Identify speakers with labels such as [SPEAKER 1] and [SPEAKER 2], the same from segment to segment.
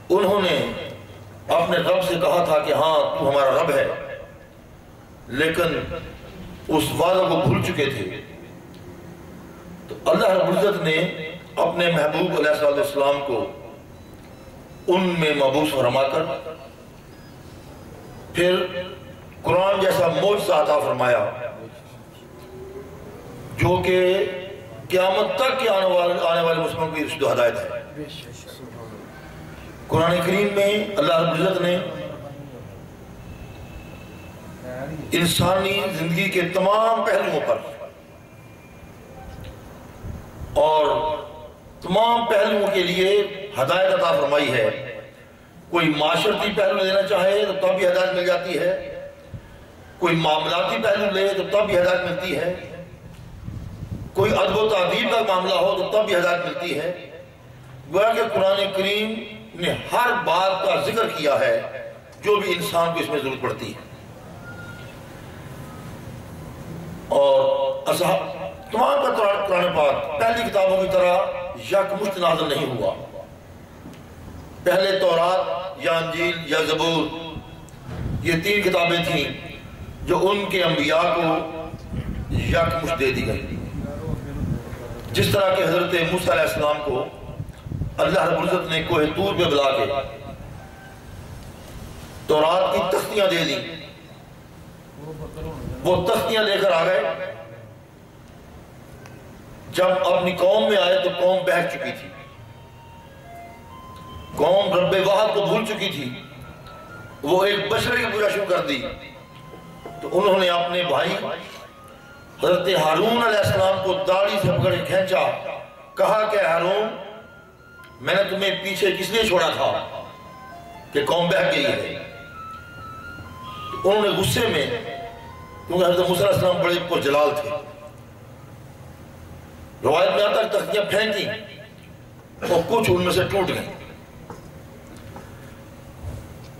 [SPEAKER 1] انہوں نے اپنے رب سے کہا تھا کہ ہاں تو ہمارا رب ہے، لیکن اس وعدہ کو بھول چکے تھے۔ تو اللہ رب العزت نے اپنے محبوب علیہ السلام کو ان میں مبعوث فرما کر پھر قرآن جیسا معجزہ عطا فرمایا جو کہ قیامت تک کے آنے والے مسلمانوں کی رشد و ہدایت ہے۔ قرآن کریم میں اللہ رب العزت نے انسانی زندگی کے تمام پہلوؤں پر اور تمام پہلوؤں کے لیے ہدایت عطا فرمائی ہے۔ کوئی معاشرتی پہلو لینا چاہے تو تب بھی ہدایت مل جاتی ہے، کوئی معاملاتی پہلو لے تو تب بھی ہدایت ملتی ہے، کوئی ادب و تہذیب کا معاملہ ہو تو تب بھی ہدایت ملتی ہے۔ گویا کہ قرآن کریم نے ہر بات کا ذکر کیا ہے جو بھی انسان کو اس میں ضرورت پڑتی ہے، اور تمام کا قرآن پاک پہلی کتابوں کی طرح یکمشت نازل نہیں ہوا۔ پہلے تورات یا انجیل یا زبور یہ 3 کتابیں تھیں جو ان کے انبیاء کو یکمشت دے دی گئی، جس طرح کہ حضرت موسیٰ علیہ السلام کو اللہ رب العزت نے کوہ طور پہ بلا کے تورات کی تختیاں دے دی، وہ تختیاں لے کر آ گئے۔ جب اپنی قوم میں آئے تو قوم بہک چکی تھی، قوم رب واحد کو بھول چکی تھی، وہ ایک بشر کی پوجا شروع کر دی۔ تو انہوں نے اپنے بھائی حضرت ہارون علیہ السلام کو داڑھی سے پکڑ کے کھینچا، کہا کہ ہارون میں نے تمہیں پیچھے کس لیے چھوڑا تھا کہ قوم بہک گئی ہے۔ تو انہوں نے غصے میں، کیونکہ حضرت موسیٰ علیہ السلام بڑے پرجلال تھے، روایت میں آتا ہے تختیاں پھینکی اور کچھ ان میں سے ٹوٹ گئیں۔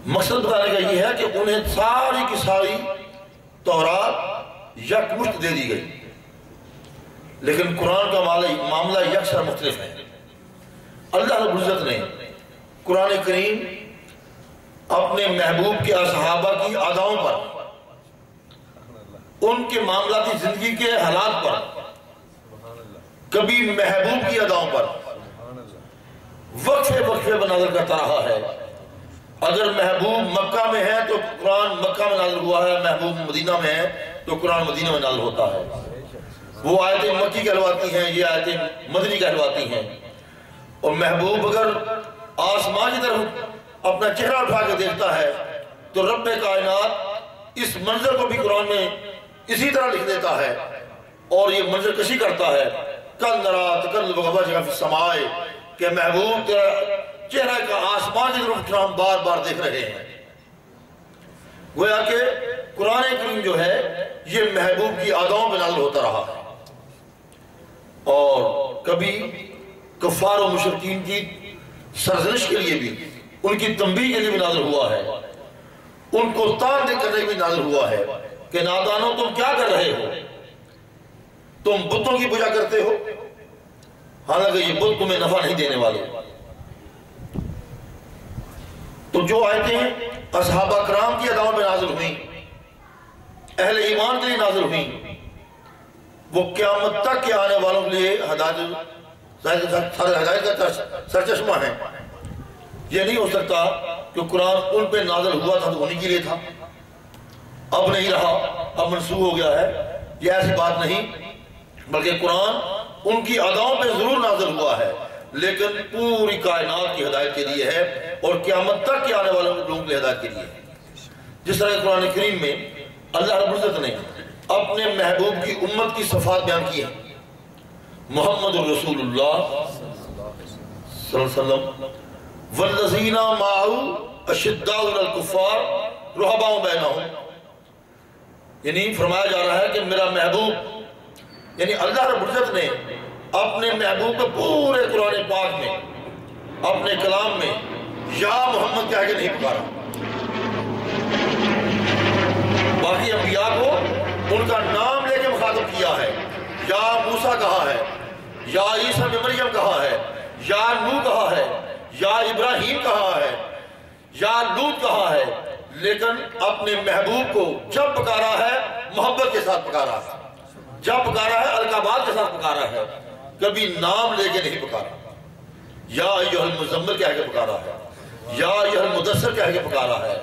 [SPEAKER 1] مقصد بتانے کا یہ ہے کہ انہیں ساری کی ساری تورات یکمشت دے دی گئی، لیکن قرآن کا معاملہ یکسر مختلف ہے۔ اللہ رب العزت نے قرآن کریم اپنے محبوب کے صحابہ کی اداؤں پر، ان کے معاملاتی زندگی کے حالات پر، کبھی محبوب کی اداؤں پر وقفے وقفے پر نازل کرتا رہا ہے۔ اگر محبوب مکہ میں ہے تو قرآن مکہ میں نازل ہوا ہے، محبوب مدینہ میں ہے تو قرآن مدینہ میں نازل ہوتا ہے۔ وہ آیتیں مکی کہلواتی ہیں، یہ آیتیں مدنی کہلواتی ہیں۔ اور محبوب اگر آسمان کی طرف اپنا چہرہ اٹھا کے دیکھتا ہے تو رب کائنات اس منظر کو بھی قرآن میں اسی طرح لکھ دیتا ہے، اور یہ منظر کشی کرتا ہے، کل نرا تقلب وجہک فی السماء، کہ محبوب تیرا چہرہ کا آسمان کی طرف اٹھنا ہم بار بار دیکھ رہے ہیں۔ گویا کہ قرآن کریم جو ہے یہ محبوب کی اداؤں پہ نازل ہوتا رہا ہے، اور کبھی کفار و مشرکین کی سرزنش کے لیے بھی، ان کی تنبیہ کے لیے بھی نازل ہوا ہے، ان کو تان دے کرنے بھی نازل ہوا ہے کہ نادانوں تم کیا کر رہے ہو، تم بتوں کی پوجا کرتے ہو، حالانکہ یہ بت تمہیں نفع نہیں دینے والے۔ تو جو آیتیں اصحابہ کرام کی اداؤں پہ نازل ہوئیں، اہل ایمان کے لیے نازل ہوئیں، وہ قیامت تک کے آنے والوں کے لیے ہدایت کا سرچشمہ ہے۔ یہ نہیں ہو سکتا کہ قرآن ان پہ نازل ہوا تھا تو انہی کے لیے تھا، اب نہیں رہا، اب منسوخ ہو گیا ہے، یہ ایسی بات نہیں، بلکہ قرآن ان کی اداؤں پہ ضرور نازل ہوا ہے، لیکن پوری کائنات کی ہدایت کے لیے ہے اور قیامت تک کے آنے والوں لوگوں کی ہدایت کے لیے ہے۔ جس طرح قرآن کریم میں اللہ رب العزت نے اپنے محبوب کی امت کی صفات بیان کی ہیں، محمد الرسول اللہ صلی اللہ علیہ وسلم والذین معه اشداء علی الکفار رحماء بینہم، یعنی فرمایا جا رہا ہے کہ میرا محبوب، یعنی اللہ رب العزت نے اپنے محبوب کو پورے قرآن پاک میں، اپنے کلام میں یا محمد کہہ کے نہیں پکارا۔ باقی انبیاء کو ان کا نام لے کے مخاطب کیا ہے، یا موسیٰ کہا ہے، یا عیسیٰ بن مریم کہا ہے، یا نوح کہا ہے، یا ابراہیم کہا ہے، یا لوط کہا ہے، لیکن اپنے محبوب کو جب پکارا ہے محبت کے ساتھ پکارا ہے، جب پکارا ہے القابات کے ساتھ پکارا ہے، کبھی نام لے کے نہیں پکارا۔ یا ایھا المزمل کہہ کے پکارا ہے، یا ایھا المدثر کہہ کے پکارا ہے،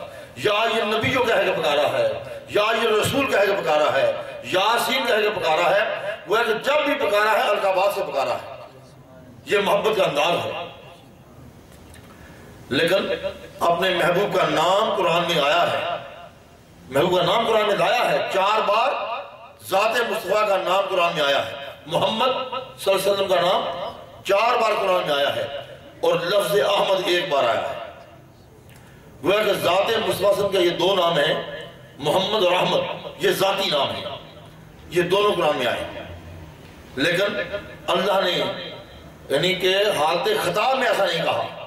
[SPEAKER 1] یا ایھا النبیو کہہ کے پکارا ہے، یا ایھا الرسول کہہ کے پکارا ہے، یاسین کہہ کے پکارا ہے۔ وہ ہے کہ جب بھی پکارا ہے القابات سے پکارا ہے، یہ محبت کا انداز ہے۔ لیکن اپنے محبوب کا نام قرآن میں آیا ہے، محبوب کا نام قرآن میں لایا ہے، 4 بار ذات مصطفیٰ کا نام قرآن میں آیا ہے، محمد صلی اللہ علیہ وسلم کا نام 4 بار قرآن میں آیا ہے، اور لفظ احمد 1 بار آیا ہے۔ وہ ہے کہ ذات مصطفیٰ صلی اللہ علیہ وسلم کے یہ 2 نام ہیں، محمد اور احمد، یہ ذاتی نام ہیں، یہ دونوں قرآن میں آئے ہیں۔ لیکن اللہ نے یعنی کہ حالت خطاب میں ایسا نہیں کہا